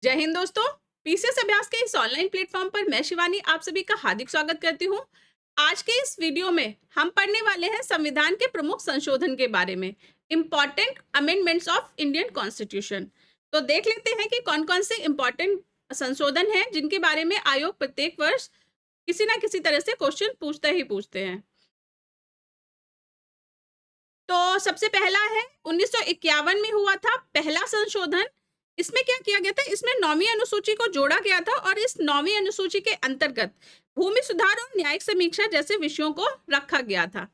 जय हिंद दोस्तों। पीसीएस अभ्यास के इस ऑनलाइन प्लेटफॉर्म पर मैं शिवानी आप सभी का हार्दिक स्वागत करती हूँ। आज के इस वीडियो में हम पढ़ने वाले हैं संविधान के प्रमुख संशोधन के बारे में, important amendments of Indian constitution. तो देख लेते हैं कि कौन कौन से इम्पोर्टेंट संशोधन हैं जिनके बारे में आयोग प्रत्येक वर्ष किसी ना किसी तरह से क्वेश्चन पूछते हैं। तो सबसे पहला है 1951 में हुआ था पहला संशोधन। इसमें क्या किया गया था? इसमें 9वीं अनुसूची को जोड़ा गया था और इस 9वीं अनुसूची के अंतर्गत भूमि सुधार और न्यायिक समीक्षा जैसे विषयों को रखा गया था।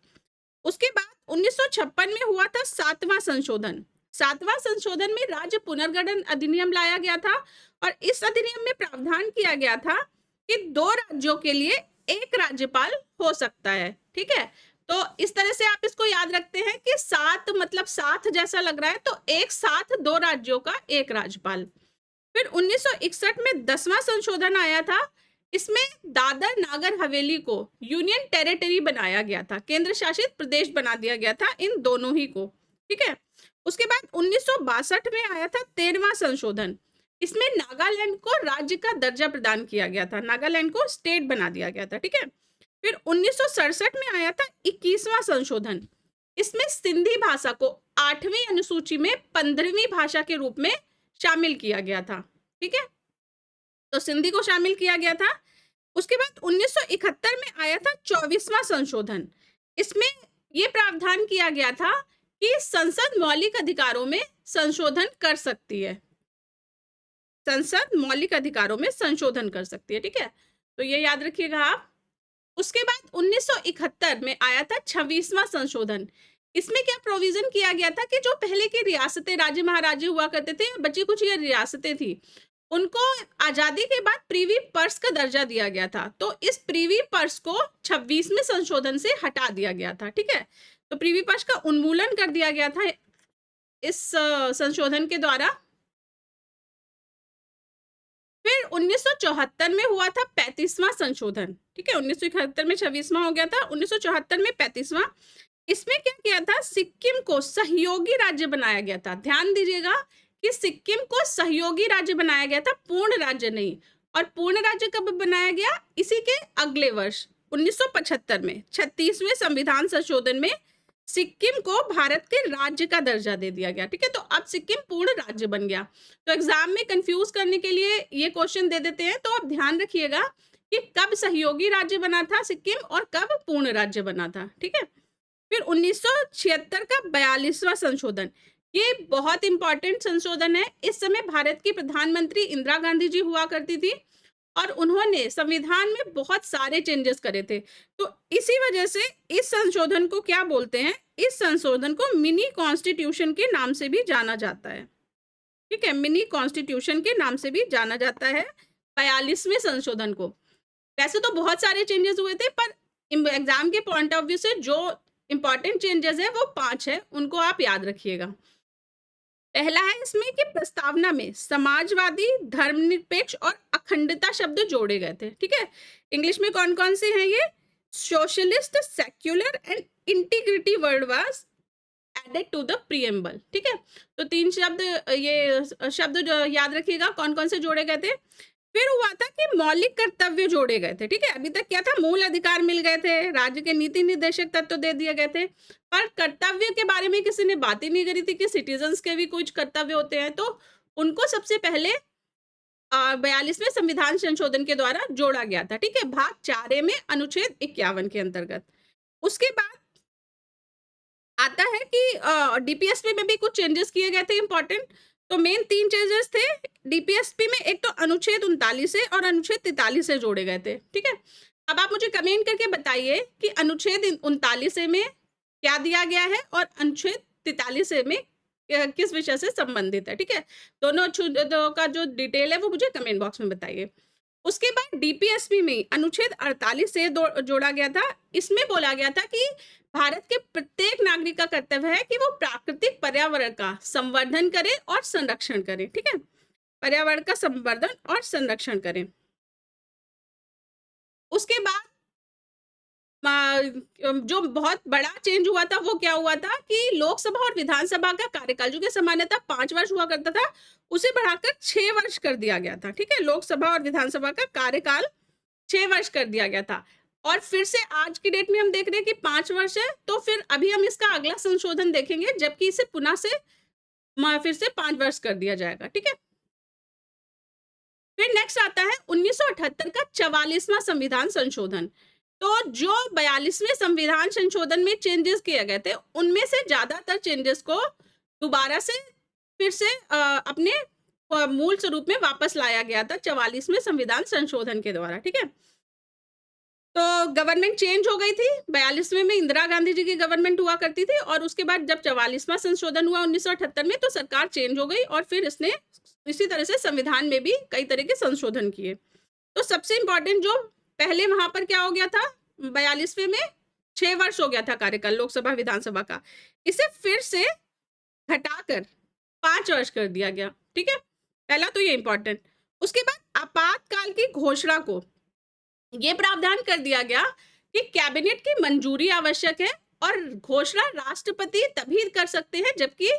उसके बाद 1956 में हुआ था 7वां संशोधन। 7वां संशोधन में राज्य पुनर्गठन अधिनियम लाया गया था और इस अधिनियम में प्रावधान किया गया था कि 2 राज्यों के लिए एक राज्यपाल हो सकता है। ठीक है, तो इस तरह से आप इसको याद रखते हैं कि 7 मतलब साथ जैसा लग रहा है, तो एक साथ 2 राज्यों का एक राज्यपाल। फिर 1961 में 10वां संशोधन आया था। इसमें दादर नागर हवेली को यूनियन टेरिटरी बनाया गया था, केंद्र शासित प्रदेश बना दिया गया था इन दोनों ही को। ठीक है, उसके बाद 1962 में आया था 13वां संशोधन। इसमें नागालैंड को राज्य का दर्जा प्रदान किया गया था, नागालैंड को स्टेट बना दिया गया था। ठीक है, फिर 1967 में आया था 21वां संशोधन। इसमें सिंधी भाषा को 8वीं अनुसूची में 15वीं भाषा के रूप में शामिल किया गया था। ठीक है, तो सिंधी को शामिल किया गया था। उसके बाद 1971 में आया था 24वां संशोधन। इसमें यह प्रावधान किया गया था कि संसद मौलिक अधिकारों में संशोधन कर सकती है, संसद मौलिक अधिकारों में संशोधन कर सकती है। ठीक है, तो ये याद रखिएगा आप। उसके बाद 1971 में आया था 26वां संशोधन। इसमें क्या प्रोविजन किया गया था कि जो पहले की रियासतें, राज्य महाराजे हुआ करते थे, बची कुछ ये रियासतें थी, उनको आजादी के बाद प्रीवी पर्स का दर्जा दिया गया था। तो इस प्रीवी पर्स को 26वें संशोधन से हटा दिया गया था। ठीक है, तो प्रीवी पर्स का उन्मूलन कर दिया गया था इस संशोधन के द्वारा। फिर 1974 में हुआ था 35वां संशोधन। ठीक है, 1971 में 26वां हो गया था, 1974 में 35वां। इसमें क्या किया था? सिक्किम को सहयोगी राज्य बनाया गया था। ध्यान दीजिएगा कि सिक्किम को सहयोगी राज्य बनाया गया था, पूर्ण राज्य नहीं। और पूर्ण राज्य कब बनाया गया? इसी के अगले वर्ष 1975 में 36वें संविधान संशोधन में सिक्किम को भारत के राज्य का दर्जा दे दिया गया। ठीक है, तो अब सिक्किम पूर्ण राज्य बन गया। तो एग्जाम में कंफ्यूज करने के लिए ये क्वेश्चन दे देते हैं, तो आप ध्यान रखिएगा कि कब सहयोगी राज्य बना था सिक्किम और कब पूर्ण राज्य बना था। ठीक है, फिर 1976 का 42वां संशोधन, ये बहुत इंपॉर्टेंट संशोधन है। इस समय भारत की प्रधानमंत्री इंदिरा गांधी जी हुआ करती थी और उन्होंने संविधान में बहुत सारे चेंजेस करे थे। तो इसी वजह से इस संशोधन को क्या बोलते हैं? इस संशोधन को मिनी कॉन्स्टिट्यूशन के नाम से भी जाना जाता है। ठीक है, मिनी कॉन्स्टिट्यूशन के नाम से भी जाना जाता है 42वें संशोधन को। वैसे तो बहुत सारे चेंजेस हुए थे, पर एग्जाम के पॉइंट ऑफ व्यू से जो इंपॉर्टेंट चेंजेस है वो 5 है, उनको आप याद रखिएगा। पहला है इसमें कि प्रस्तावना में समाजवादी, धर्मनिरपेक्ष और अखंडता शब्द जोड़े गए थे। ठीक है, इंग्लिश में कौन कौन से हैं ये? Socialist, secular and integrity word was added to the preamble. ठीक है, तो 3 शब्द, ये शब्द जो याद रखिएगा कौन कौन से जोड़े गए थे। फिर हुआ था कि मौलिक कर्तव्य जोड़े गए थे। ठीक है, अभी तक क्या था? मूल अधिकार मिल गए थे, राज्य के नीति निर्देशक तत्व दे दिए गए थे, पर कर्तव्य के बारे में किसी ने बात ही नहीं करी थी कि सिटीजन्स के भी कुछ कर्तव्य होते हैं। तो उनको सबसे पहले 42वें संविधान संशोधन के द्वारा जोड़ा गया था। ठीक है, भाग 4 में अनुच्छेद 51 के अंतर्गत। उसके बाद आता है कि डीपीएसपी में भी कुछ चेंजेस किए गए थे इंपॉर्टेंट। तो मेन 3 चेंजेस थे डीपीएसपी में। एक तो अनुच्छेद 39 से और अनुच्छेद 43 से जोड़े गए थे। ठीक है, अब आप मुझे कमेंट करके बताइए कि अनुच्छेद 39 में क्या दिया गया है और अनुच्छेद 43 में किस विषय से संबंधित है। ठीक है, दोनों का जो डिटेल है वो मुझे कमेंट बॉक्स में बताइए। उसके बाद डीपीएसपी में अनुच्छेद 48 से जोड़ा गया था। इसमें बोला गया था कि भारत के प्रत्येक नागरिक का कर्तव्य है कि वो प्राकृतिक पर्यावरण का संवर्धन करे और संरक्षण करे। ठीक है, पर्यावरण का संवर्धन और संरक्षण करें। उसके बाद जो बहुत बड़ा चेंज हुआ था वो क्या हुआ था कि लोकसभा और विधानसभा का कार्यकाल जो कि सामान्यतः 5 वर्ष हुआ करता था, उसे बढ़ाकर 6 वर्ष कर दिया गया था। ठीक है, लोकसभा और विधानसभा का कार्यकाल 6 वर्ष कर दिया गया था। और फिर से आज की डेट में हम देख रहे हैं कि 5 वर्ष है, तो फिर अभी हम इसका अगला संशोधन देखेंगे, जबकि इसे पुनः से फिर से 5 वर्ष कर दिया जाएगा। ठीक है, फिर नेक्स्ट आता है 1978 का 44वां संविधान संशोधन। तो जो 42वें संविधान संशोधन में चेंजेस किए गए थे, उनमें से ज्यादातर चेंजेस को दोबारा से फिर से अपने मूल स्वरूप में वापस लाया गया था 44वें संविधान संशोधन के द्वारा। ठीक है, तो गवर्नमेंट चेंज हो गई थी। 42वें में इंदिरा गांधी जी की गवर्नमेंट हुआ करती थी, और उसके बाद जब 44वां संशोधन हुआ 1978 में, तो सरकार चेंज हो गई और फिर इसने इसी तरह से संविधान में भी कई तरह के संशोधन किए। तो सबसे इंपॉर्टेंट जो पहले वहां पर क्या हो गया था, 42वें में 6 वर्ष हो गया था कार्यकाल लोकसभा विधानसभा का, इसे फिर से घटाकर 5 वर्ष कर दिया गया। ठीक है, पहला तो ये इंपॉर्टेंट। उसके बाद आपातकाल की घोषणा को ये प्रावधान कर दिया गया कि कैबिनेट की मंजूरी आवश्यक है, और घोषणा राष्ट्रपति तभी कर सकते हैं जबकि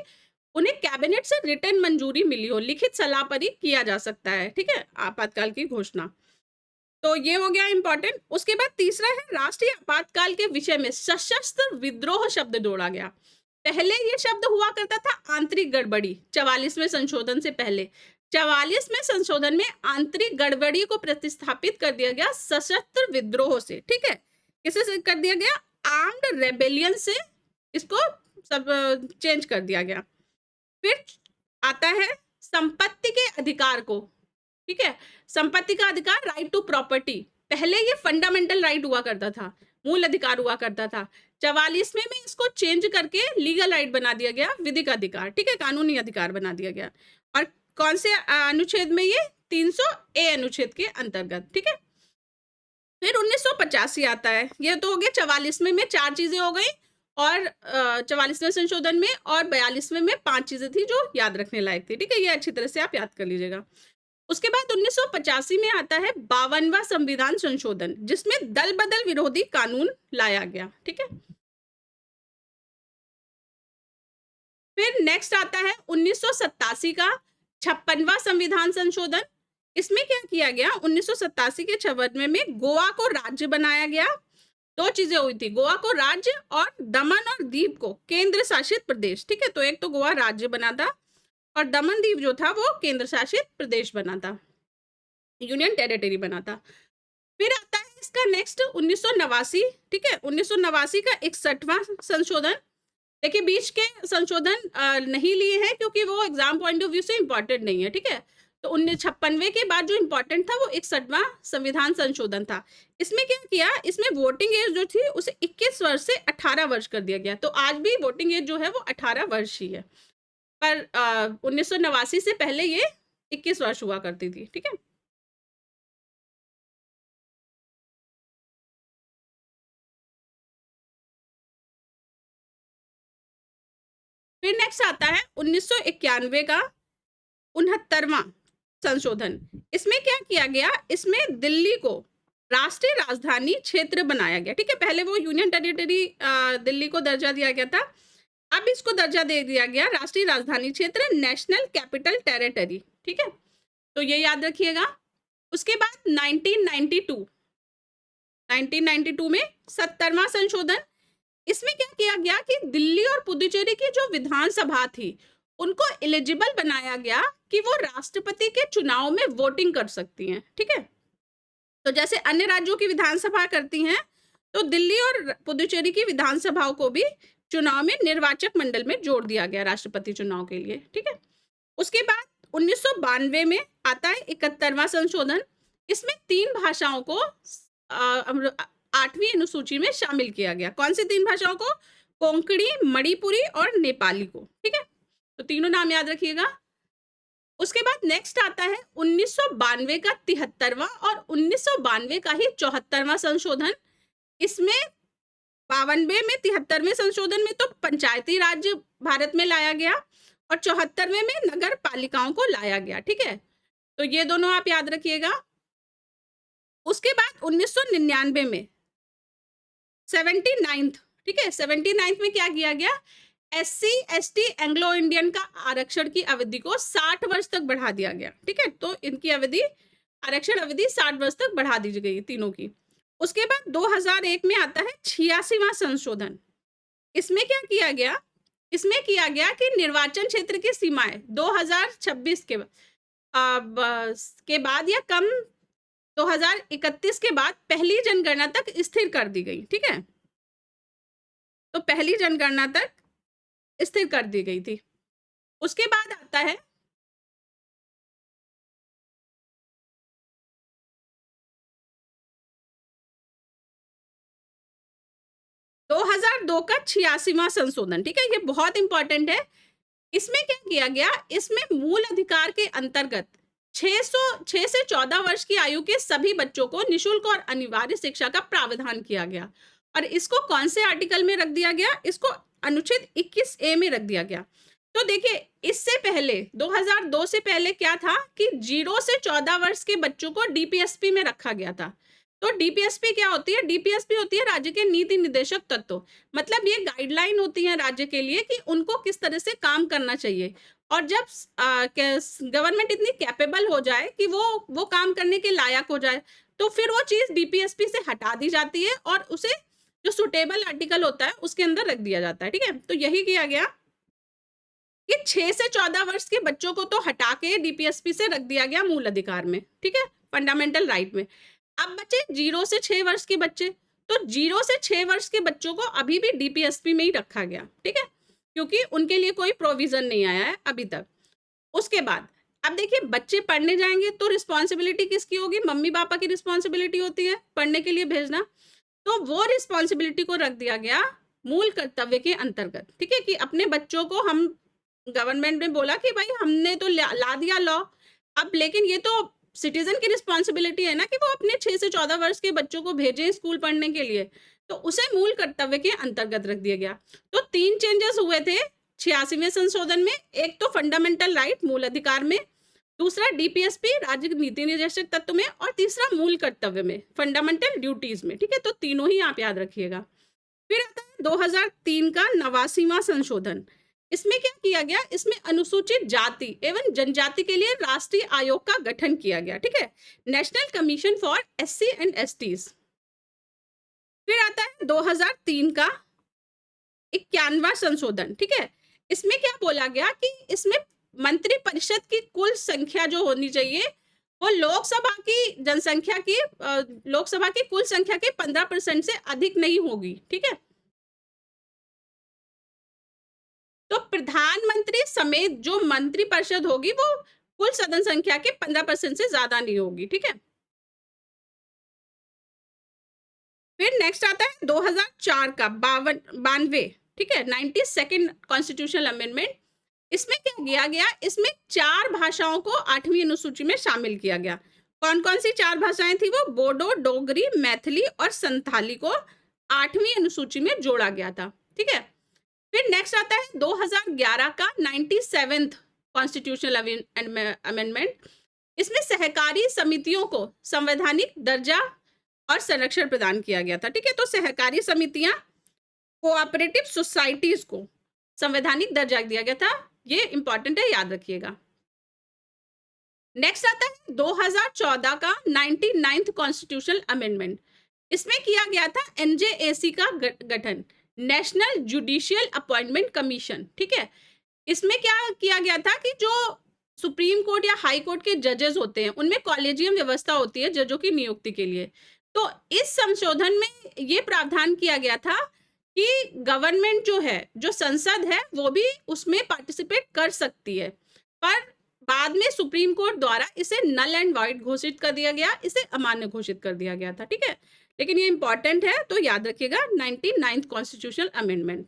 उन्हें कैबिनेट से रिटर्न मंजूरी मिली हो, लिखित सलाह पर ही किया जा सकता है। ठीक है, आपातकाल की घोषणा, तो ये हो गया इंपॉर्टेंट। उसके बाद तीसरा है राष्ट्रीय आपातकाल के विषय में सशस्त्र विद्रोह शब्द जोड़ा गया। पहले ये शब्द हुआ करता था आंतरिक गड़बड़ी, 44वें संशोधन से पहले। 44वें संशोधन में आंतरिक गड़बड़ी को प्रतिस्थापित कर दिया गया सशस्त्र विद्रोह से। ठीक है, किसे से कर दिया गया, आर्म्ड रेबेलियन से इसको सब चेंज कर दिया गया। फिर आता है संपत्ति के अधिकार को। ठीक है, संपत्ति का अधिकार, राइट टू प्रॉपर्टी। पहले ये फंडामेंटल राइट हुआ करता था, मूल अधिकार हुआ करता था। 44वें में इसको चेंज करके लीगल राइट बना दिया गया, विधिक अधिकार। ठीक है, कानूनी अधिकार बना दिया गया। और कौन से अनुच्छेद में, ये 300A अनुच्छेद के अंतर्गत। ठीक है, फिर 1985 आता है। ये तो हो गया 44वें में 4 चीजें हो गई, और 44वें संशोधन में, और 42वें में 5 चीजें थी जो याद रखने लायक थी। ठीक है, ये अच्छी तरह से आप याद कर लीजिएगा। उसके बाद 1985 में आता है 52वां संविधान संशोधन, जिसमें दल बदल विरोधी कानून लाया गया। ठीक है, फिर नेक्स्ट आता है 1987 का 56वां संविधान संशोधन। इसमें क्या किया गया, 1987 के 56वें में गोवा को राज्य बनाया गया। 2 चीजें हुई थी, गोवा को राज्य और दमन और दीव को केंद्र शासित प्रदेश। ठीक है, तो एक तो गोवा राज्य बना था, और दमन दीव जो था वो केंद्र शासित प्रदेश बना था, यूनियन टेरिटरी बना था। फिर आता है इसका नेक्स्ट 1989। ठीक है, 1989 का 61वां संशोधन। देखिए, बीच के संशोधन नहीं लिए हैं क्योंकि वो एग्जाम पॉइंट ऑफ व्यू से इंपॉर्टेंट नहीं है। ठीक है, तो 1956वें के बाद जो इंपॉर्टेंट था वो 61वां संविधान संशोधन था। इसमें क्या किया, इसमें वोटिंग एज जो थी उसे 21 वर्ष से 18 वर्ष कर दिया गया। तो आज भी वोटिंग एज जो है वो 18 वर्ष ही है, पर 1989 से पहले ये 21 वर्ष हुआ करती थी। ठीक है, फिर नेक्स्ट आता है 1991 का 69वां संशोधन। इसमें क्या किया गया, इसमें दिल्ली को राष्ट्रीय राजधानी क्षेत्र बनाया गया। ठीक है, पहले वो यूनियन टेरिटरी दिल्ली को दर्जा दिया गया था, अब इसको दर्जा दे दिया गया राष्ट्रीय राजधानी क्षेत्र, नेशनल कैपिटल टेरिटरी। ठीक है, तो ये याद रखिएगा। उसके बाद 1992 में 70वां संशोधन। इसमें क्या किया गया कि दिल्ली और पुदुचेरी की जो विधानसभा थी उनको एलिजिबल बनाया गया कि वो राष्ट्रपति के चुनाव में वोटिंग कर सकती हैं। ठीक है, तो जैसे अन्य राज्यों की विधानसभा करती हैं, तो दिल्ली और पुदुचेरी की विधानसभाओं को भी चुनाव में निर्वाचक मंडल में जोड़ दिया गया राष्ट्रपति चुनाव के लिए। ठीक है, उसके बाद 1992 में आता है 71वां संशोधन। इसमें 3 भाषाओं को 8वीं अनुसूची में शामिल किया गया। कौन सी 3 भाषाओं को, कोंकणी, मणिपुरी और नेपाली को। ठीक है, तो तीनों नाम याद रखिएगा। उसके बाद नेक्स्ट आता है 1992 का 73वां और 1992 का ही 74वां संशोधन। इसमें 92 में 73वें संशोधन में तो पंचायती राज भारत में लाया गया, और 74वें में नगर पालिकाओं को लाया गया। ठीक है, तो ये दोनों आप याद रखिएगा। उसके बाद 1999 में 79th, ठीक है, 79th में क्या किया गया, SC ST एंग्लो इंडियन का आरक्षण की अवधि को 60 वर्ष तक बढ़ा दिया गया, ठीक है, तो इनकी अवधि, आरक्षण अवधि 60 वर्ष तक बढ़ा दी गई तीनों की। उसके बाद 2001 में आता है 86वां संशोधन। इसमें क्या किया गया, इसमें किया गया कि निर्वाचन क्षेत्र की सीमाएं 2026 के बाद या कम 2031 के बाद पहली जनगणना तक स्थिर कर दी गई, ठीक है, तो पहली जनगणना तक स्थिर कर दी गई थी। उसके बाद आता है 2002 का 86वां संशोधन, ठीक है, ये बहुत इंपॉर्टेंट है। इसमें क्या किया गया, इसमें मूल अधिकार के अंतर्गत 6 से 14 वर्ष की आयु के सभी बच्चों को निशुल्क और अनिवार्य शिक्षा का प्रावधान किया गया। और इसको कौन से आर्टिकल में रख दिया गया, इसको अनुच्छेद 21A में रख दिया गया। तो देखिए, इससे पहले 2002 से पहले क्या था कि 0 से 14 वर्ष के बच्चों को DPSP में रखा गया था। तो DPSP क्या होती है, DPSP होती है राज्य के नीति निर्देशक तत्व, मतलब ये गाइडलाइन होती है राज्य के लिए कि उनको किस तरह से काम करना चाहिए। और जब गवर्नमेंट इतनी कैपेबल हो जाए कि वो काम करने के लायक हो जाए, तो फिर वो चीज DPSP से हटा दी जाती है और उसे जो सुटेबल आर्टिकल होता है उसके अंदर रख दिया जाता है, ठीक है। तो यही किया गया कि 6 से 14 वर्ष के बच्चों को तो हटा के DPSP से रख दिया गया मूल अधिकार में, ठीक है, फंडामेंटल राइट में। अब बचे 0 से 6 वर्ष के बच्चे, तो 0 से 6 वर्ष के बच्चों को अभी भी DPSP में ही रखा गया, ठीक है, क्योंकि उनके लिए कोई प्रोविजन नहीं आया है अभी तक। उसके बाद अब देखिए, बच्चे पढ़ने जाएंगे तो रिस्पॉन्सिबिलिटी किसकी होगी, मम्मी पापा की रिस्पॉन्सिबिलिटी होती है पढ़ने के लिए भेजना। तो वो रिस्पॉन्सिबिलिटी को रख दिया गया मूल कर्तव्य के अंतर्गत, ठीक है, कि अपने बच्चों को हम, गवर्नमेंट ने बोला कि भाई हमने तो ला दिया लॉ, अब लेकिन ये तो सिटीजन की रिस्पॉन्सिबिलिटी है ना कि वो अपने 6 से 14 वर्ष के बच्चों को भेजें स्कूल पढ़ने के लिए, तो उसे मूल कर्तव्य के अंतर्गत रख दिया गया। तो 3 चेंजेस हुए थे 86वें संशोधन में, एक तो फंडामेंटल राइट मूल अधिकार में, दूसरा DPSP राज्य नीति निर्देशक तत्व में, और तीसरा मूल कर्तव्य में फंडामेंटल ड्यूटीज में, ठीक है, तो तीनों ही आप याद रखिएगा। फिर आता है 2003 का 89वां संशोधन। इसमें क्या किया गया, इसमें अनुसूचित जाति एवं जनजाति के लिए राष्ट्रीय आयोग का गठन किया गया, ठीक है, national commission for SC and STs। फिर आता है 2003 का 91वां संशोधन, ठीक है, इसमें क्या बोला गया कि इसमें मंत्री परिषद की कुल संख्या जो होनी चाहिए वो लोकसभा की जनसंख्या की लोकसभा की कुल संख्या के 15% से अधिक नहीं होगी, ठीक है। तो प्रधानमंत्री समेत जो मंत्री परिषद होगी वो कुल सदन संख्या के 15% से ज्यादा नहीं होगी, ठीक है। फिर नेक्स्ट आता है 2004 का 92, ठीक है, 92nd कॉन्स्टिट्यूशनल अमेंडमेंट। इसमें क्या किया गया, इसमें 4 भाषाओं को 8वीं अनुसूची में शामिल किया गया। कौन कौन सी 4 भाषाएं थी वो, बोडो, डोगरी, मैथिली और संथाली को 8वीं अनुसूची में जोड़ा गया था, ठीक है। फिर नेक्स्ट आता है 2011 का 97th कॉन्स्टिट्यूशनल अमेंडमेंट। इसमें सहकारी समितियों को संवैधानिक दर्जा और संरक्षण प्रदान किया गया था, ठीक है। तो सहकारी समितियां, कोऑपरेटिव सोसाइटीज को संवैधानिक दर्जा दिया गया था, ये इंपॉर्टेंट है, याद रखिएगा। नेक्स्ट आता है 2014 का 99th कॉन्स्टिट्यूशनल अमेंडमेंट। इसमें किया गया था NJAC का गठन, नेशनल जुडिशियल अपॉइंटमेंट कमीशन, ठीक है। इसमें क्या किया गया था कि जो सुप्रीम कोर्ट या हाई कोर्ट के जजेस होते हैं उनमें कॉलेजियम व्यवस्था होती है जजों की नियुक्ति के लिए। तो इस संशोधन में ये प्रावधान किया गया था कि गवर्नमेंट जो है, जो संसद है, वो भी उसमें पार्टिसिपेट कर सकती है, पर बाद में सुप्रीम कोर्ट द्वारा इसे नल एंड वॉइड घोषित कर दिया गया, इसे अमान्य घोषित कर दिया गया था, ठीक है। लेकिन ये इंपॉर्टेंट है तो याद रखिएगा, 99th कॉन्स्टिट्यूशनल अमेंडमेंट।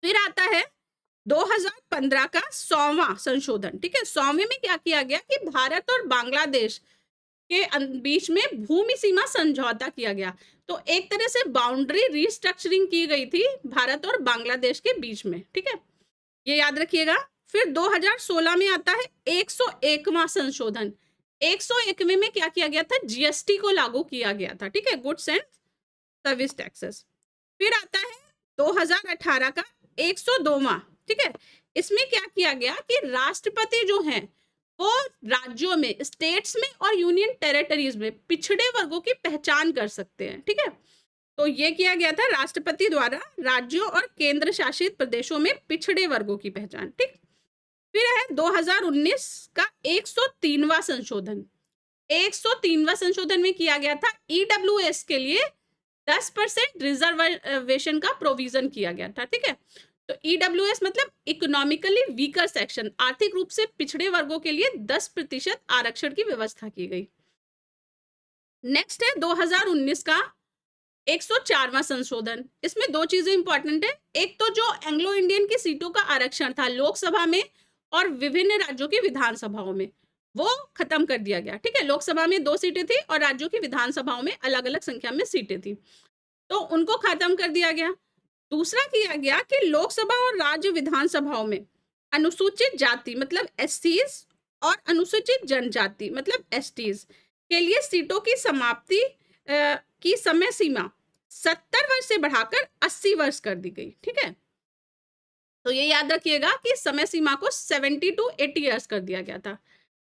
फिर आता है 2015 का 100वां संशोधन, ठीक है। 100वें में क्या किया गया कि भारत और बांग्लादेश के बीच में भूमि सीमा समझौता किया गया। तो एक तरह से बाउंड्री रिस्ट्रक्चरिंग की गई थी भारत और बांग्लादेश के बीच में, ठीक है, ये याद रखिएगा। फिर 2016 में आता है 101वां संशोधन। 101वें में क्या किया गया था, GST को लागू किया गया था, ठीक है, गुड्स एंड सर्विस टैक्सेस। फिर आता है 2018 का 102वां, ठीक है। इसमें क्या किया गया कि राष्ट्रपति जो हैं वो राज्यों में, स्टेट्स में और यूनियन टेरिटरीज में पिछड़े वर्गों की पहचान कर सकते हैं, ठीक है। तो ये किया गया था राष्ट्रपति द्वारा राज्यों और केंद्र शासित प्रदेशों में पिछड़े वर्गों की पहचान, ठीक। फिर है 2019 का 103वां संशोधन। 103वां संशोधन में किया गया था ईडब्ल्यूएस के लिए 10% रिजर्वेशन का प्रोविजन किया गया था, ठीक है। तो ईडब्ल्यूएस मतलब इकोनॉमिकली वीकर सेक्शन, आर्थिक रूप से पिछड़े वर्गों के लिए 10% आरक्षण की व्यवस्था की गई। नेक्स्ट है 2019 का 104वां संशोधन। इसमें दो चीजें इंपॉर्टेंट है। एक तो जो एंग्लो इंडियन की सीटों का आरक्षण था लोकसभा में और विभिन्न राज्यों की विधानसभाओं में, वो खत्म कर दिया गया, ठीक है। लोकसभा में 2 सीटें थी और राज्यों की विधानसभाओं में अलग अलग संख्या में सीटें थी, तो उनको खत्म कर दिया गया। दूसरा किया गया कि लोकसभा और राज्य विधानसभाओं में अनुसूचित जाति मतलब एससीज और अनुसूचित जनजाति मतलब एसटीज के लिए सीटों की समाप्ति की समय सीमा 70 वर्ष से बढ़ाकर 80 वर्ष कर दी गई, ठीक है। तो ये याद रखिएगा कि समय सीमा को 70 to 80 इयर्स कर दिया गया था।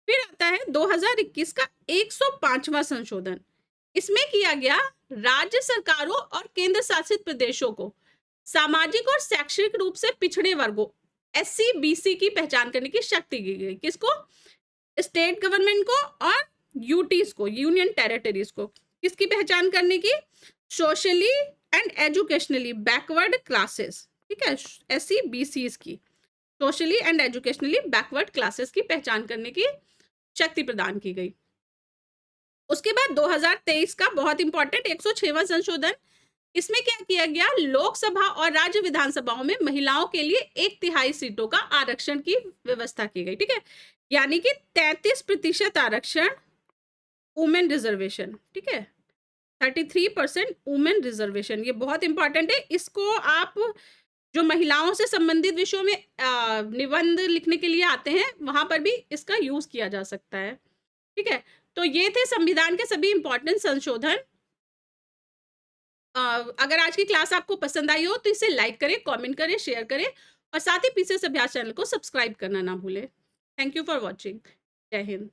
फिर आता है 2021 का 105वां संशोधन। इसमें किया गया राज्य सरकारों और केंद्र शासित प्रदेशों को सामाजिक और शैक्षणिक रूप से पिछड़े वर्गों एससी बीसी की पहचान करने की शक्ति दी गई। किसको? स्टेट गवर्नमेंट को और यूटीज को, यूनियन टेरिटरीज को। किसकी पहचान करने की? Socially and educationally backward classes, ठीक है, एससी बीसी की, socially and educationally backward classes की पहचान करने की शक्ति प्रदान की गई। उसके बाद 2023 का बहुत इंपॉर्टेंट 106वां संशोधन। इसमें क्या किया गया? लोकसभा और राज्य विधानसभाओं में महिलाओं के लिए 1/3 सीटों का आरक्षण की व्यवस्था की गई, ठीक है। यानी कि 33% आरक्षण वुमेन रिजर्वेशन, ठीक है, 33% वुमेन रिजर्वेशन। ये बहुत इंपॉर्टेंट है। इसको आप जो महिलाओं से संबंधित विषयों में निबंध लिखने के लिए आते हैं वहां पर भी इसका यूज किया जा सकता है, ठीक है। तो ये थे संविधान के सभी इंपॉर्टेंट संशोधन। अगर आज की क्लास आपको पसंद आई हो तो इसे लाइक करें, कमेंट करें, शेयर करें और साथ ही पीसीएस अभ्यास चैनल को सब्सक्राइब करना ना भूलें। Thank you for watching. जय हिंद।